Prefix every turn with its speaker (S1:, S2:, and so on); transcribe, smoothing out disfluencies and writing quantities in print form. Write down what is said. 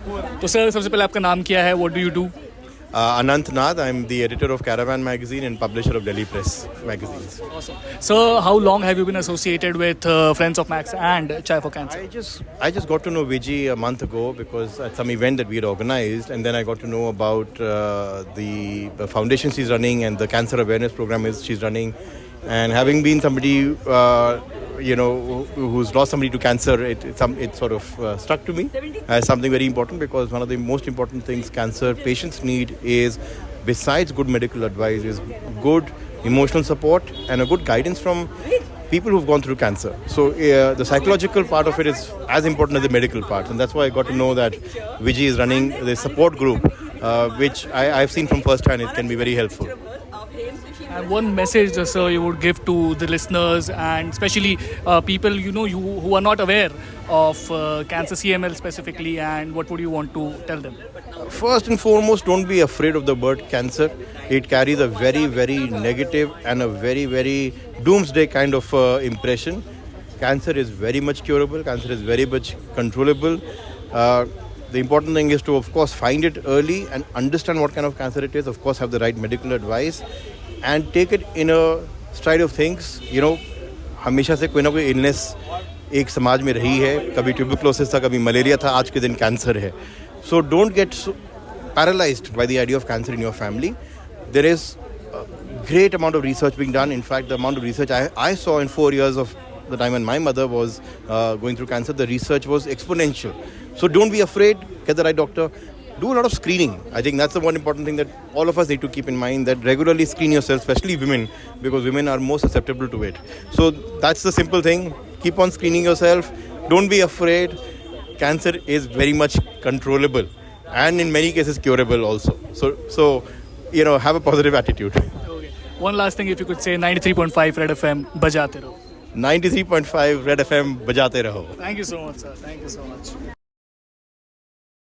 S1: तो सर सबसे पहले आपका नाम क्या है, what do you do?
S2: Anant Nath, I'm the editor of Caravan magazine and publisher of Delhi Press magazines.
S1: Awesome. So how long have you been associated with Friends of Max and Chai for Cancer?
S2: I just got to know Viji a month ago because at some event that we had organized, and then I got to know about the foundation she's running and the cancer awareness program she's running, and having been somebody who's lost somebody to cancer, it sort of struck to me as something very important, because one of the most important things cancer patients need is, besides good medical advice, is good emotional support and a good guidance from people who've gone through cancer. So the psychological part of it is as important as the medical part, and that's why I got to know that Viji is running the support group, which I've seen from first hand. It can be very helpful.
S1: And one message, sir, you would give to the listeners, and especially people who are not aware of cancer CML specifically, and what would you want to tell them?
S2: First and foremost, don't be afraid of the word cancer. It carries a very, very negative and a very, very doomsday kind of impression. Cancer is very much curable. Cancer is very much controllable. The important thing is to, of course, find it early and understand what kind of cancer it is. Of course, have the right medical advice and take it in a stride of things. हमेशा से कोई ना कोई illness एक समाज में रही है. कभी ट्यूबरक्लोसिस था, कभी मलेरिया था, आज के दिन कैंसर है. So don't get so paralyzed by the idea of cancer in your family. There is a great amount of research being done. In fact, the amount of research I saw in 4 years of the time when my mother was going through cancer, the research was exponential. So don't be afraid, get the right doctor. Do a lot of screening. I think that's the one important thing that all of us need to keep in mind, that regularly screen yourself, especially women, because women are more susceptible to it. So that's the simple thing. Keep on screening yourself. Don't be afraid. Cancer is very much controllable and in many cases curable also. So have a positive attitude.
S1: Okay. One last thing, if you could say 93.5 Red FM, bajate raho.
S2: 93.5 Red FM, bajate raho.
S1: Thank you so much, sir. Thank you so much.